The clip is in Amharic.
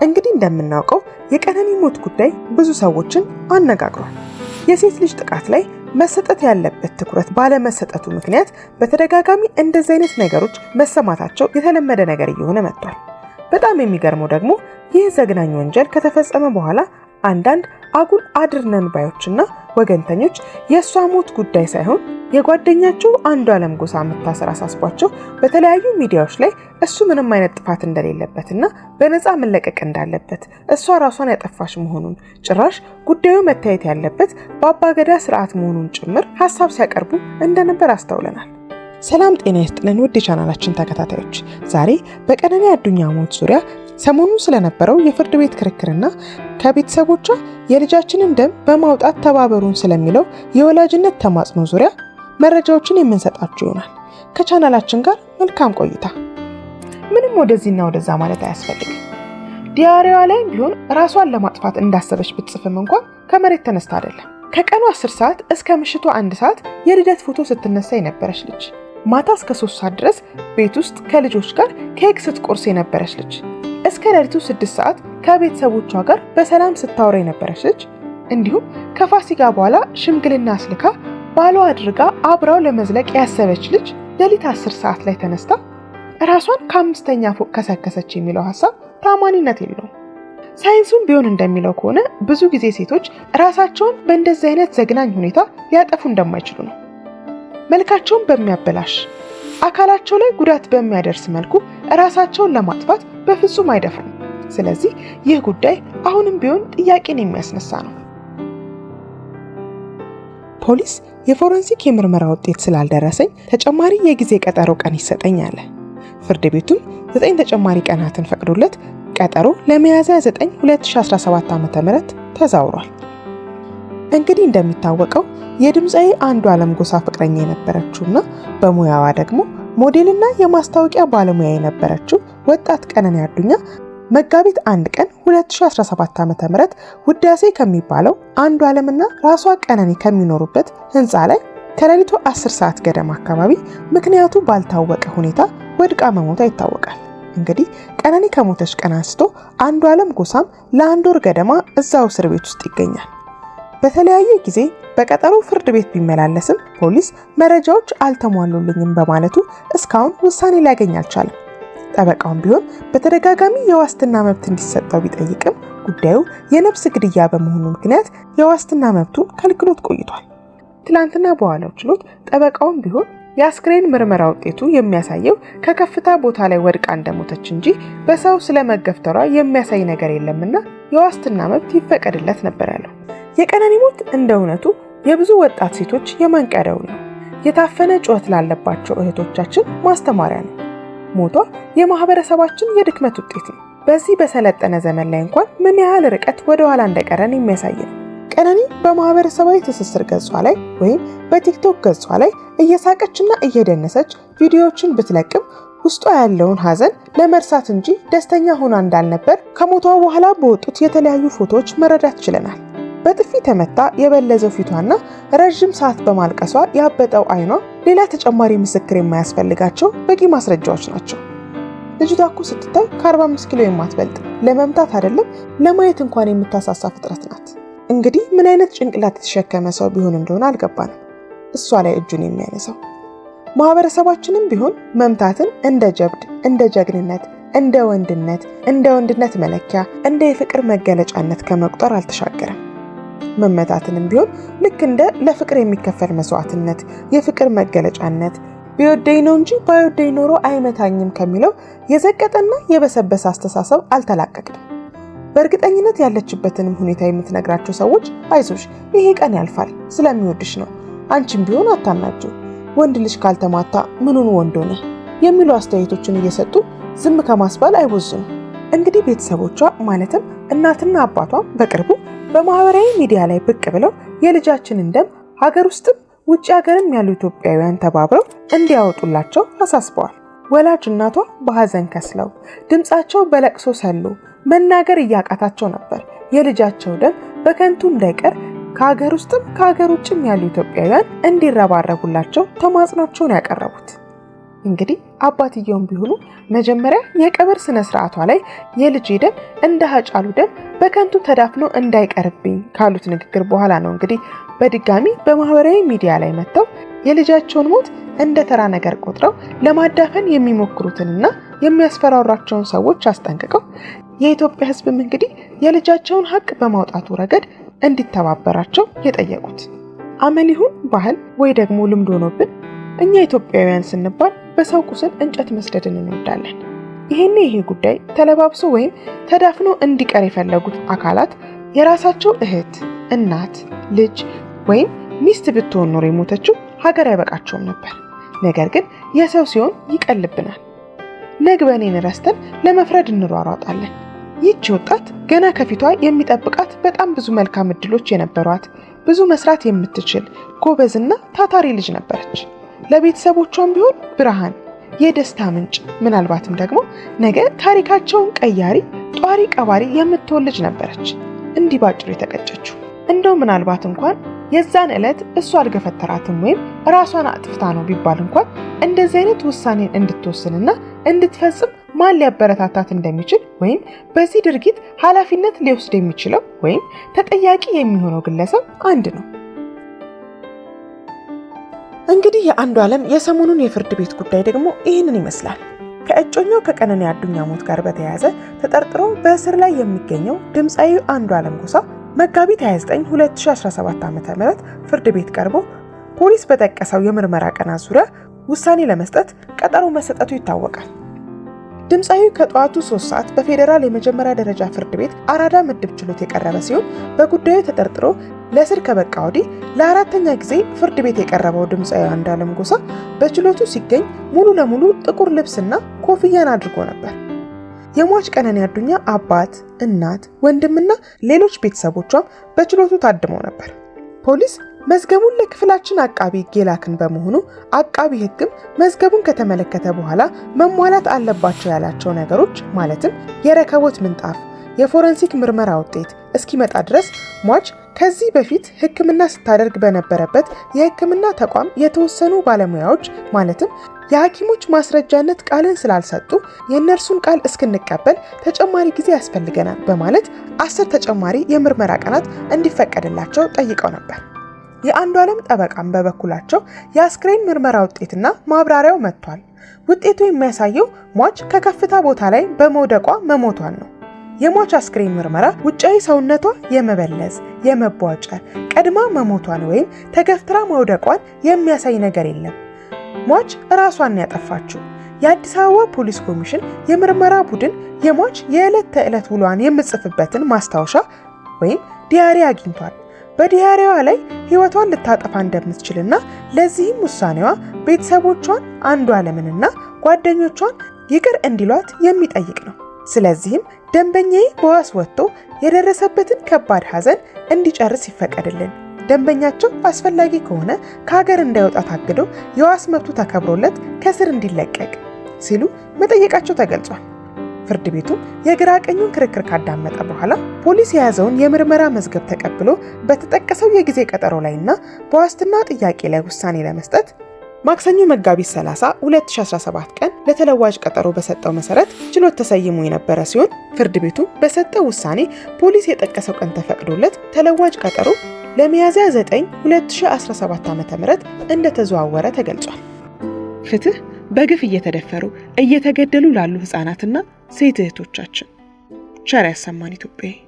እንግዲህ እንደምናውቀው የቀነኒ ሞት ጉዳይ ብዙ ሰዎችን አነጋግሯል። የሴት ልጅ ጥቃት ላይ መሰጠት ያለበት ትኩረት ባለመሰጠቱ ምክንያት በተደጋጋሚ እንደዚህ አይነት ነገሮች መሰማታቸው የተለመደ ነገር እየሆነ መጥቷል። በጣም የሚገርመው ደግሞ ይህ ዘግናኝ ወንጀል ከተፈጸመ በኋላ አንዳንድ አጉል አድርነን ባዮችና ወገንተኞች የሷ ሞት ጉዳይ ሳይሆን የጓደኛቸው አንዷለም ጎሳ መታሰር አሳስቧቸው በተለያዩ ሚዲያዎች ላይ እሱ ምንም አይነት ጥፋት እንደሌለበትና በነፃ መለቀቅ እንዳለበት እሷ ራሷን ያጠፋሽ መሆኑን ጭራሽ ጉዳዩ መታየት ያለበት በአባገዳ ስርዓት መሆኑን ጭምር ሐሳብ ሲያቀርቡ እንደነበር አስተውለናል። ሰላም ጤና ይስጥልን ውድ የቻናላችን ተከታታዮች፣ ዛሬ በቀነኒ አዱኛ ሞት ዙሪያ ሰሞኑን ስለነበረው የፍርድ ቤት ክርክርና ከቤተሰቦቿ የልጃችንን ደም በማውጣት ተባበሩን ስለሚለው የወላጅነት ተማጽኖ ዙሪያ መረጃዎችን የምንሰጣችሁ ይሆናል። ከቻናላችን ጋር መልካም ቆይታ። ምንም ወደዚህና ወደዛ ማለት አያስፈልግም። ዲያሪዋ ላይ ቢሆን ራሷን ለማጥፋት እንዳሰበች ብትጽፍም እንኳን ከመሬት ተነስታ አይደለም። ከቀኑ 10 ሰዓት እስከ ምሽቱ 1 ሰዓት የልደት ፎቶ ስትነሳ የነበረች ልጅ፣ ማታ እስከ 3 ሰዓት ድረስ ቤት ውስጥ ከልጆች ጋር ኬክ ስትቆርስ የነበረች ልጅ፣ እስከ ሌሊቱ 6 ሰዓት ከቤተሰቦቿ ጋር በሰላም ስታወራ የነበረች ልጅ፣ እንዲሁም ከፋሲካ በኋላ ሽምግልና አስልካ ባሏ አድርጋ አብራው ለመዝለቅ ያሰበች ልጅ ሌሊት 10 ሰዓት ላይ ተነስታ ራሷን ከ5ኛ ፎቅ ከሰከሰች የሚለው ሐሳብ ታማኒነት የለውም። ሳይንሱም ቢሆን እንደሚለው ከሆነ ብዙ ጊዜ ሴቶች ራሳቸውን በእንደዚህ አይነት ዘግናኝ ሁኔታ ሊያጠፉ እንደማይችሉ ነው። መልካቸውን በሚያበላሽ አካላቸው ላይ ጉዳት በሚያደርስ መልኩ ራሳቸውን ለማጥፋት በፍጹም አይደፍሩም። ስለዚህ ይህ ጉዳይ አሁንም ቢሆን ጥያቄን የሚያስነሳ ነው። ፖሊስ የፎረንሲክ የምርመራ ውጤት ስላልደረሰኝ ተጨማሪ የጊዜ ቀጠሮ ቀን ይሰጠኝ አለ። ፍርድ ቤቱም 9 ተጨማሪ ቀናትን ፈቅዶለት ቀጠሮ ለሚያዝያ 9 2017 ዓ.ም ተዛውሯል። እንግዲህ እንደሚታወቀው የድምፃዊ አንዷለም ጎሳ ፍቅረኛ የነበረችውና በሙያዋ ደግሞ ሞዴልና የማስታወቂያ ባለሙያ የነበረችው ወጣት ቀነኒ አዱኛ መጋቢት 1 ቀን 2017 ዓ.ም ውዳሴ ከሚባለው አንዷለምና ራሷ ቀነኒ ከሚኖሩበት ህንፃ ላይ ከሌሊቱ 10 ሰዓት ገደማ አካባቢ ምክንያቱ ባልታወቀ ሁኔታ ወድቃ መሞቷ ይታወቃል። እንግዲህ ቀነኒ ከሞተች ቀን አንስቶ አንዷለም ጎሳም ለ1 ወር ገደማ እዛው እስር ቤት ውስጥ ይገኛል። በተለያየ ጊዜ በቀጠሮ ፍርድ ቤት ቢመላለስም ፖሊስ መረጃዎች አልተሟሉልኝም በማለቱ እስካሁን ውሳኔ ሊያገኝ አልቻለም። ጠበቃውም ቢሆን በተደጋጋሚ የዋስትና መብት እንዲሰጠው ቢጠይቅም ጉዳዩ የነፍስ ግድያ በመሆኑ ምክንያት የዋስትና መብቱን ከልክሎት ቆይቷል። ትላንትና በዋለው ችሎት ጠበቃውም ቢሆን የአስክሬን ምርመራ ውጤቱ የሚያሳየው ከከፍታ ቦታ ላይ ወድቃ እንደሞተች እንጂ በሰው ስለመገፍተሯ የሚያሳይ ነገር የለምና የዋስትና መብት ይፈቀድለት ነበር ያለው። የቀነኒ ሞት እንደ እውነቱ የብዙ ወጣት ሴቶች የማንቂያ ደውል ነው። የታፈነ ጩኸት ላለባቸው እህቶቻችን ማስተማሪያ ነው። ሞቷ የማህበረሰባችን የድክመት ውጤት ነው። በዚህ በሰለጠነ ዘመን ላይ እንኳን ምን ያህል ርቀት ወደ ኋላ እንደቀረን የሚያሳይ ነው። ቀነኒ በማህበረሰባዊ ትስስር ገጿ ላይ ወይም በቲክቶክ ገጿ ላይ እየሳቀችና እየደነሰች ቪዲዮዎችን ብትለቅም ውስጧ ያለውን ሐዘን ለመርሳት እንጂ ደስተኛ ሆና እንዳልነበር ከሞቷ በኋላ በወጡት የተለያዩ ፎቶዎች መረዳት ችለናል። በጥፊ ተመታ የበለዘው ፊቷና ረጅም ሰዓት በማልቀሷ ያበጠው አይኗ ሌላ ተጨማሪ ምስክር የማያስፈልጋቸው በቂ ማስረጃዎች ናቸው። ልጅቷ እኮ ስትታይ ከ45 ኪሎ የማትበልጥ ለመምታት አይደለም ለማየት እንኳን የምታሳሳ ፍጥረት ናት። እንግዲህ ምን አይነት ጭንቅላት የተሸከመ ሰው ቢሆን እንደሆነ አልገባንም እሷ ላይ እጁን የሚያነሳው። ማህበረሰባችንም ቢሆን መምታትን እንደ ጀብድ፣ እንደ ጀግንነት፣ እንደ ወንድነት መለኪያ፣ እንደ የፍቅር መገለጫነት ከመቁጠር አልተሻገረም። መመታትንም ቢሆን ልክ እንደ ለፍቅር የሚከፈል መስዋዕትነት፣ የፍቅር መገለጫነት ቢወደኝ ነው እንጂ ባይወደኝ ኖሮ አይመታኝም ከሚለው የዘቀጠና የበሰበሰ አስተሳሰብ አልተላቀቅንም። በእርግጠኝነት ያለችበትንም ሁኔታ የምትነግራቸው ሰዎች አይዞሽ ይሄ ቀን ያልፋል ስለሚወድሽ ነው፣ አንቺም ቢሆን አታናጁ፣ ወንድ ልጅ ካልተማታ ምኑን ወንድ ሆነ የሚሉ አስተያየቶችን እየሰጡ ዝም ከማስባል አይወዝኑ። እንግዲህ ቤተሰቦቿ ማለትም እናትና አባቷ በቅርቡ በማህበራዊ ሚዲያ ላይ ብቅ ብለው የልጃችንን ደም ሀገር ውስጥም ውጭ ሀገርም ያሉ ኢትዮጵያውያን ተባብረው እንዲያወጡላቸው አሳስበዋል። ወላጅ እናቷ በሐዘን ከስለው ድምጻቸው በለቅሶ ሰሉ መናገር እያቃታቸው ነበር የልጃቸው ደም በከንቱ እንዳይቀር ከሀገር ውስጥም ከሀገር ውጭም ያሉ ኢትዮጵያውያን እንዲረባረቡላቸው ተማጽናቸውን ያቀረቡት። እንግዲህ አባትየውም ቢሆኑ መጀመሪያ የቀብር ስነ ስርዓቷ ላይ የልጄ ደም እንደ ሃጫሉ ደም በከንቱ ተዳፍኖ እንዳይቀርብኝ ካሉት ንግግር በኋላ ነው እንግዲህ በድጋሚ በማህበራዊ ሚዲያ ላይ መጥተው የልጃቸውን ሞት እንደ ተራ ነገር ቆጥረው ለማዳፈን የሚሞክሩትንና የሚያስፈራሯቸውን ሰዎች አስጠንቅቀው የኢትዮጵያ ሕዝብም እንግዲህ የልጃቸውን ሀቅ በማውጣቱ ረገድ እንዲተባበራቸው የጠየቁት። አመል ይሁን ባህል ወይ ደግሞ ልምድ ሆኖብን እኛ ኢትዮጵያውያን ስንባል በሰው ቁስል እንጨት መስደድን እንወዳለን። ይሄ ጉዳይ ተለባብሶ ወይም ተዳፍኖ እንዲቀር የፈለጉት አካላት የራሳቸው እህት፣ እናት፣ ልጅ ወይም ሚስት ብትሆን ኖሮ የሞተችው ሀገር አይበቃቸውም ነበር። ነገር ግን የሰው ሲሆን ይቀልብናል። ነግበኔን ረስተን ለመፍረድ እንሯሯጣለን። ይህች ወጣት ገና ከፊቷ የሚጠብቃት በጣም ብዙ መልካም እድሎች የነበሯት፣ ብዙ መስራት የምትችል ጎበዝና ታታሪ ልጅ ነበረች። ለቤተሰቦቿም ቢሆን ብርሃን፣ የደስታ ምንጭ፣ ምናልባትም ደግሞ ነገ ታሪካቸውን ቀያሪ ጧሪ ቀባሪ የምትሆን ልጅ ነበረች። እንዲህ ባጭሩ የተቀጨችው እንደው ምናልባት እንኳን የዛን ዕለት እሷ አልገፈተራትም ወይም ራሷን አጥፍታ ነው ቢባል እንኳን እንደዚህ አይነት ውሳኔን እንድትወስንና እንድትፈጽም ማን ሊያበረታታት እንደሚችል ወይም በዚህ ድርጊት ኃላፊነት ሊወስድ የሚችለው ወይም ተጠያቂ የሚሆነው ግለሰብ አንድ ነው። እንግዲህ የአንዱዓለም የሰሞኑን የፍርድ ቤት ጉዳይ ደግሞ ይህንን ይመስላል። ከእጮኛው ከቀነኒ አዱኛ ሞት ጋር በተያያዘ ተጠርጥሮ በእስር ላይ የሚገኘው ድምፃዊ አንዱዓለም ጎሳ መጋቢት 29 2017 ዓ.ም ፍርድ ቤት ቀርቦ ፖሊስ በጠቀሰው የምርመራ ቀናት ዙሪያ ውሳኔ ለመስጠት ቀጠሮ መሰጠቱ ይታወቃል። ድምፃዊው ከጠዋቱ 3 ሰዓት በፌዴራል የመጀመሪያ ደረጃ ፍርድ ቤት አራዳ ምድብ ችሎት የቀረበ ሲሆን በጉዳዩ ተጠርጥሮ ለእስር ከበቃ ወዲህ ለአራተኛ ጊዜ ፍርድ ቤት የቀረበው ድምፃዊ አንዱዓለም ጎሳ በችሎቱ ሲገኝ ሙሉ ለሙሉ ጥቁር ልብስና ኮፍያን አድርጎ ነበር። የሟች ቀነኒ አዱኛ አባት፣ እናት፣ ወንድምና ሌሎች ቤተሰቦቿም በችሎቱ ታድመው ነበር። ፖሊስ መዝገቡን ለክፍላችን አቃቢ ሕግ የላክን በመሆኑ አቃቢ ሕግም መዝገቡን ከተመለከተ በኋላ መሟላት አለባቸው ያላቸው ነገሮች ማለትም የረከቦት ምንጣፍ፣ የፎረንሲክ ምርመራ ውጤት እስኪመጣ ድረስ ሟች ከዚህ በፊት ሕክምና ስታደርግ በነበረበት የሕክምና ተቋም የተወሰኑ ባለሙያዎች ማለትም የሐኪሞች ማስረጃነት ቃልን ስላልሰጡ የእነርሱን ቃል እስክንቀበል ተጨማሪ ጊዜ ያስፈልገናል በማለት 10 ተጨማሪ የምርመራ ቀናት እንዲፈቀድላቸው ጠይቀው ነበር። የአንዱዓለም ጠበቃም በበኩላቸው የአስክሬን ምርመራ ውጤትና ማብራሪያው መጥቷል። ውጤቱ የሚያሳየው ሟች ከከፍታ ቦታ ላይ በመውደቋ መሞቷን ነው። የሟች አስክሬን ምርመራ ውጫዊ ሰውነቷ የመበለዝ፣ የመቧጨር፣ ቀድማ መሞቷን ወይም ተገፍትራ መውደቋን የሚያሳይ ነገር የለም። ሟች ራሷን ያጠፋችው። የአዲስ አበባ ፖሊስ ኮሚሽን የምርመራ ቡድን የሟች የዕለት ተዕለት ውሏን የምትጽፍበትን ማስታወሻ ወይም ዲያሪ አግኝቷል። በዲያሪዋ ላይ ህይወቷን ልታጠፋ እንደምትችልና ለዚህም ውሳኔዋ ቤተሰቦቿን አንዱዓለምንና ጓደኞቿን ይቅር እንዲሏት የሚጠይቅ ነው። ስለዚህም ደንበኛዬ በዋስ ወጥቶ የደረሰበትን ከባድ ሐዘን እንዲጨርስ ይፈቀድልን፣ ደንበኛቸው አስፈላጊ ከሆነ ከሀገር እንዳይወጣ ታግዶ የዋስ መብቱ ተከብሮለት ከስር እንዲለቀቅ ሲሉ መጠየቃቸው ተገልጿል። ፍርድ ቤቱ የግራ ቀኙን ክርክር ካዳመጠ በኋላ ፖሊስ የያዘውን የምርመራ መዝገብ ተቀብሎ በተጠቀሰው የጊዜ ቀጠሮ ላይና በዋስትና ጥያቄ ላይ ውሳኔ ለመስጠት ማክሰኞ መጋቢት 30 2017 ቀን ለተለዋጭ ቀጠሮ በሰጠው መሰረት ችሎት ተሰይሞ የነበረ ሲሆን ፍርድ ቤቱ በሰጠው ውሳኔ ፖሊስ የጠቀሰው ቀን ተፈቅዶለት ተለዋጭ ቀጠሮ ለሚያዝያ 9 2017 ዓ.ም እንደተዘዋወረ ተገልጿል። ፍትህ በግፍ እየተደፈሩ እየተገደሉ ላሉ ህፃናትና ሴት እህቶቻችን ቸር ያሰማን ኢትዮጵያ።